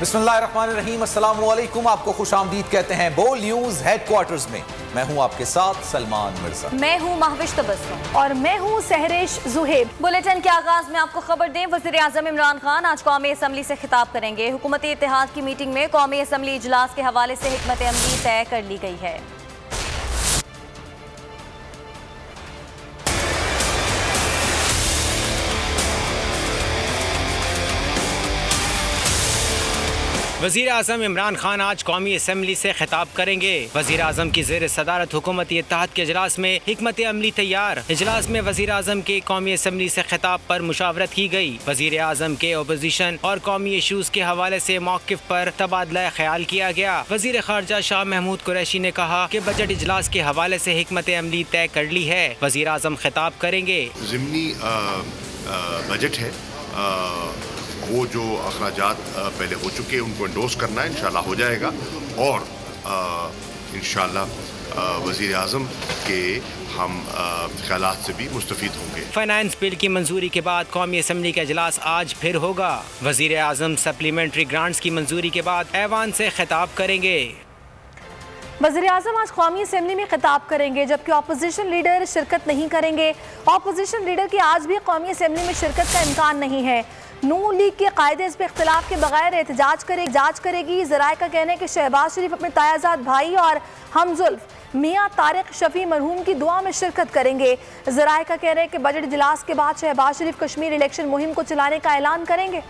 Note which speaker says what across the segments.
Speaker 1: बिस्मिल्लाहिर्रहमानिर्रहीम, अस्सलाम वालेकुम। आपको खुशामदीद कहते हैं बोल न्यूज हेडक्वार्टर्स में। मैं हूं आपके साथ सलमान मिर्जा।
Speaker 2: मैं हूं महविश तबस्सुम
Speaker 3: और मैं हूं सहरेश जुहेब।
Speaker 2: बुलेटिन के आगाज में आपको खबर दें, वज़ीर आज़म इमरान खान आज कौमी असम्बली से खिताब करेंगे। हुकूमती इत्तेहाद की मीटिंग में कौमी असम्बली इजलास के हवाले से हिकमत अमली तय कर ली गई है।
Speaker 4: वज़ीर आज़म इमरान खान आज कौमी असम्बली से खिताब करेंगे। वज़ीर आज़म की ज़ेर सदारत हुकूमती इत्तेहाद के इजलास में हिकमत अमली तैयार। इजलास में वज़ीर आज़म के कौमी असम्बली से खिताब पर मुशावरत की गई। वज़ीर आज़म के अपोजिशन और कौमी इशूज़ के हवाले से मौक़िफ़ पर तबादला ख्याल किया गया। वज़ीर ख़ारजा शाह महमूद कुरैशी ने कहा कि बजट इजलास के हवाले से हिकमत अमली तय कर ली है। वज़ीर आज़म खिताब करेंगे।
Speaker 5: ज़िमनी बजट है, वो जो अखराजात पहले हो चुके हैं उनको एंडोर्स करना है, इंशाल्लाह हो जाएगा। और इंशाल्लाह वज़ीर आज़म के हम ख्यालात से भी मुस्तफ़ीद होंगे।
Speaker 4: फाइनेंस बिल की मंजूरी के बाद कौमी असम्बली का इजलास आज फिर होगा। वज़ीर आज़म सप्लीमेंट्री ग्रांट्स की मंजूरी के बाद ऐवान से खिताब करेंगे।
Speaker 3: वज़ीर आज़म आज कौमी असम्बली में खिताब करेंगे, जबकि अपोजिशन लीडर शिरकत नहीं करेंगे। अपोजिशन लीडर की आज भी कौमी असम्बली में शिरकत का इम्कान नहीं है। नून लीग के कायदे इस पर इख्तिलाफ के बगैर एहतजाज करेगी। ज़राए का कहना है कि शहबाज शरीफ अपने तायाजाद भाई और हमजुल्फ मियाँ तारिक शफी मरहूम की दुआ में शिरकत करेंगे। ज़राए का कहना है कि बजट इजलास के बाद शहबाज शरीफ कश्मीर इलेक्शन मुहिम को चलाने का ऐलान करेंगे।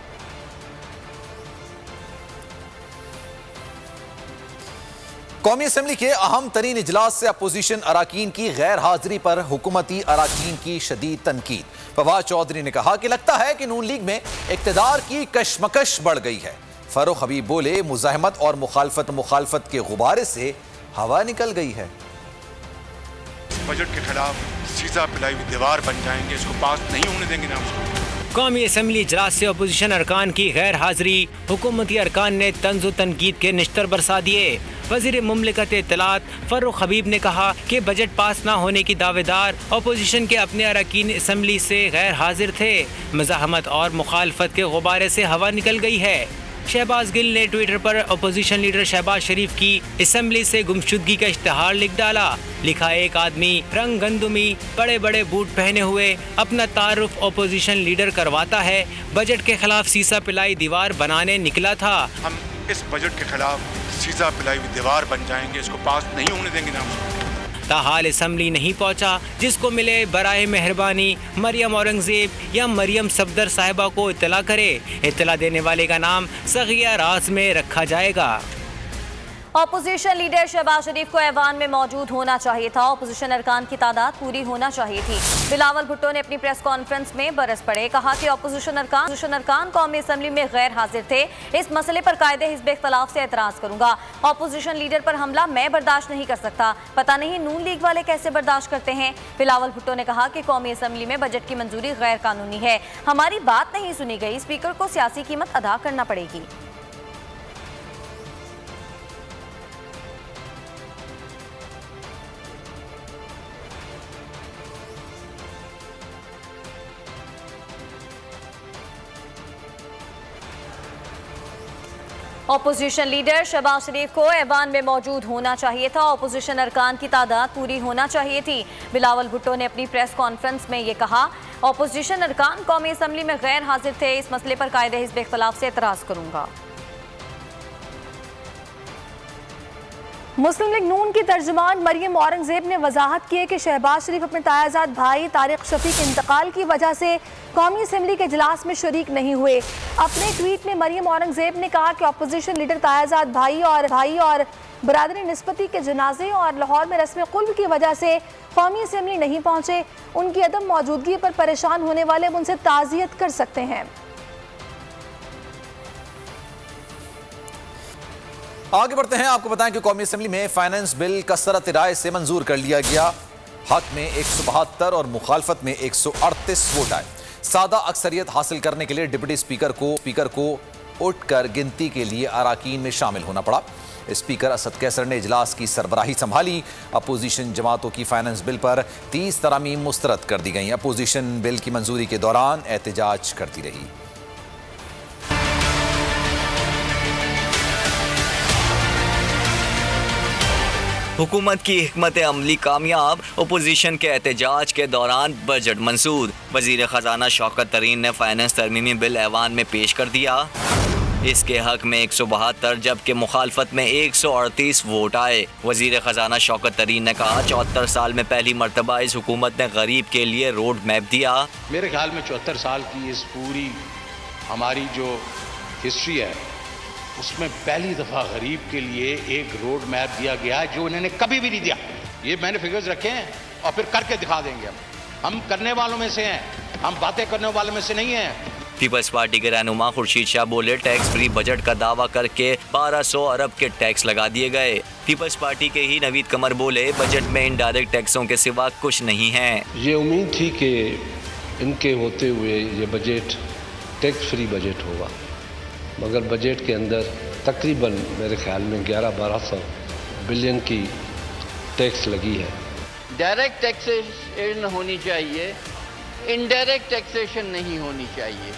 Speaker 1: कौमी असम्बली के अहम तरीन इजलास से अपोजिशन अराकीन की गैर हाजिरी पर हुकूमती अराकीन की शदीद तनकीद। फवाद चौधरी ने कहा कि लगता है कि नून लीग में इक़्तिदार की कशमकश बढ़ गई है। फारूक हबीब बोले, मुज़ाहमत और मुखालफत के गुब्बारे से हवा निकल गई है।
Speaker 6: बजट के खिलाफ सीधा पिलाई हुई दीवार बन जाएंगे, इसको पास नहीं होने देंगे ना उसको।
Speaker 4: कौमी असम्बली इजलास से अपोजिशन अरकान की गैर हाजिरी। हुकूमती अरकान ने तंज़ व तनकीद के निश्तर बरसा दिए। वज़ीर मुमलिकत इत्तलात फारूक हबीब ने कहा कि बजट पास न होने की दावेदार अपोजिशन के अपने अरकान असम्बली से गैर हाजिर थे। मज़ाहमत और मुखालफत के गुब्बारे से हवा निकल गई है। शहबाज गिल ने ट्विटर पर अपोजिशन लीडर शहबाज शरीफ की असम्बली से गुमशुदगी का इश्तहार लिख डाला। लिखा, एक आदमी रंग गंदुमी बड़े बड़े बूट पहने हुए अपना तारुफ अपोजिशन लीडर करवाता है, बजट के खिलाफ सीसा पिलाई दीवार बनाने निकला था।
Speaker 6: हम इस बजट के खिलाफ सीधा पिलाई हुई दीवार बन जाएंगे, इसको पास नहीं होने देंगे ना उसको।
Speaker 4: ताहाल असम्बली नहीं पहुंचा, जिसको मिले बराए मेहरबानी मरियम औरंगजेब या मरियम सफदर साहिबा को इत्तला करे। इत्तला देने वाले का नाम सगिया राज में रखा जाएगा।
Speaker 2: अपोजिशन लीडर शहबाज शरीफ को ऐवान में मौजूद होना चाहिए था। अपोजिशन अरकान की तादाद पूरी होना चाहिए थी। बिलावल भुट्टो ने अपनी प्रेस कॉन्फ्रेंस में बरस पड़े, कहा कि अपोजिशन अरकान कौमी असम्बली में गैर हाजिर थे। इस मसले पर कायदे हिज़्ब इख्तिलाफ से एतराज़ करूंगा। अपोजिशन लीडर पर हमला मैं बर्दाश्त नहीं कर सकता। पता नहीं नून लीग वाले कैसे बर्दाश्त करते हैं। बिलावल भुट्टो ने कहा कि कौमी असम्बली में बजट की मंजूरी गैर कानूनी है। हमारी बात नहीं सुनी गई, स्पीकर को सियासी कीमत अदा करना पड़ेगी। अपोजिशन लीडर शहबाज शरीफ को ऐवान में मौजूद होना चाहिए था। अपोजिशन अरकान की तादाद पूरी होना चाहिए थी। बिलावल भुट्टो ने अपनी प्रेस कॉन्फ्रेंस में ये कहा, अपोजिशन अरकान कौमी असम्बली में गैर हाजिर थे। इस मसले पर कायदे हिज़्ब इख्तिलाफ से एतराज़ करूंगा।
Speaker 3: मुस्लिम लीग नून की तर्जुमान मरियम औरंगजेब ने वजाहत की है कि शहबाज शरीफ अपने तायाजाद भाई तारिक शफी के इंतकाल की वजह से कौमी असम्बली के इजलास में शरीक नहीं हुए। अपने ट्वीट में मरियम औरंगजेब ने कहा कि अपोजिशन लीडर तायाजाद भाई और बरादरी निस्बती के जनाजे और लाहौर में रस्म कुल्ब की वजह से कौमी असम्बली नहीं पहुँचे। उनकी अदम मौजूदगी पर परेशान होने वाले उनसे ताज़ियत कर सकते हैं।
Speaker 1: आगे बढ़ते हैं, आपको बताएं कि कौमी असम्बली में फाइनेंस बिल कसरत राय से मंजूर कर लिया गया। हक में 172 और मुखालफत में 138 वोट आए। सादा अक्सरियत हासिल करने के लिए डिप्टी स्पीकर को उठकर गिनती के लिए अराकीन में शामिल होना पड़ा। स्पीकर असद कैसर ने इजलास की सरबराही संभाली। अपोजिशन जमातों की फाइनेंस बिल पर 30 तरामीम मुस्तरद कर दी गई। अपोजिशन बिल की मंजूरी के दौरान एहतजाज करती रही।
Speaker 7: हुकूमत की हिकमत अमली कामयाब, अपोजिशन के एहतजाज के दौरान बजट मंसूर। वजीर खजाना शौकत तरीन ने फाइनेंस तरमीमी बिल ऐवान में पेश कर दिया। इसके हक में 172 जबकि मुखालफत में 138 वोट आए। वजीर खजाना शौकत तरीन ने कहा 74 साल में पहली मरतबा इस हुकूमत ने गरीब के लिए रोड मैप दिया।
Speaker 8: मेरे ख्याल में 74 साल की इस पूरी हमारी जो हिस्ट्री है उसमें पहली दफ़ा गरीब के लिए एक रोड मैप दिया गया है जो इन्होंने कभी भी नहीं दिया। ये मैंने फिगर्स रखे हैं और फिर करके दिखा देंगे। हम करने वालों में से हैं, हम बातें करने वालों में से नहीं हैं।
Speaker 7: पीपल्स पार्टी के रहनुमा खुर्शीद शाह बोले टैक्स फ्री बजट का दावा करके 1200 अरब के टैक्स लगा दिए गए। पीपल्स पार्टी के ही नवीद कमर बोले बजट में इनडायरेक्ट टैक्सों के सिवा कुछ नहीं है।
Speaker 9: ये उम्मीद थी कि इनके होते हुए ये बजट टैक्स फ्री बजट होगा, मगर बजट के अंदर तकरीबन मेरे ख्याल में 1100-1200 बिलियन की टैक्स लगी है।
Speaker 10: डायरेक्ट टैक्सेशन होनी चाहिए, इनडायरेक्ट टैक्सेशन नहीं होनी चाहिए।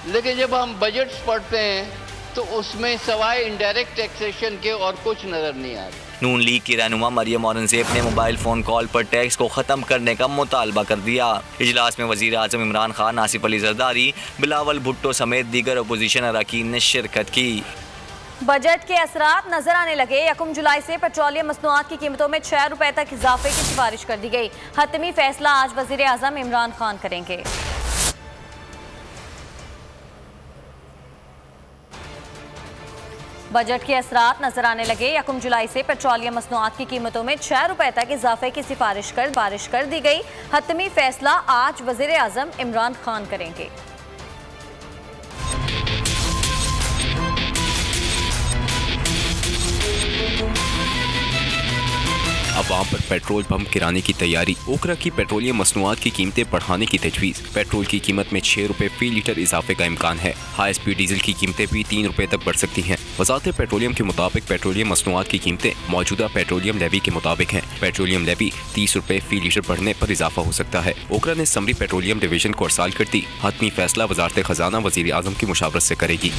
Speaker 10: लेकिन जब हम बजट्स पढ़ते हैं तो उसमें सवाए इनडायरेक्ट टैक्सेशन के और कुछ नज़र नहीं आ रहा।
Speaker 7: नून लीग की रहनुमा मरियम औरंगजेब ने मोबाइल फ़ोन कॉल पर टैक्स को ख़त्म करने का मुतालबा कर दिया। इजलास में वज़ीर आज़म इमरान खान, आसिफ अली जरदारी, बिलावल भुट्टो समेत दीगर अपोजिशन अरकान ने शिरकत की।
Speaker 2: बजट के असरात नजर आने लगे। 1 जुलाई से पेट्रोलियम मसनूआत की कीमतों में 6 रुपए तक इजाफे की सिफारिश कर दी गई। हतमी फैसला आज वज़ीर आज़म इमरान खान करेंगे। बजट के असरात नजर आने लगे। 1 जुलाई से पेट्रोलियम मसनूआत की कीमतों में 6 रुपए तक इजाफे की सिफारिश कर दी गई। हतमी फैसला आज वज़ीर आज़म इमरान खान करेंगे।
Speaker 11: अवाम पर पेट्रोल पंप गिराने की तैयारी। ओकरा की पेट्रोलियम मसनूआत की कीमतें बढ़ाने की तजवीज़। पेट्रोल की कीमत में 6 रुपए फी लीटर इजाफे का इम्कान है। हाई स्पीड डीजल की कीमतें भी 3 रुपए तक बढ़ सकती हैं। वज़ारत पेट्रोलियम के मुताबिक पेट्रोलियम मसनूआत की कीमतें मौजूदा पेट्रोलियम लेवी के मुताबिक हैं। पेट्रोलियम लेवी 30 रुपए फी लीटर बढ़ने पर इजाफा हो सकता है। ओकरा ने समरी पेट्रोलियम डिवीजन को अरसाल कर दी। हतमी फैसला वज़ारत खजाना वज़ीर आज़म की मुशावरत से करेगी।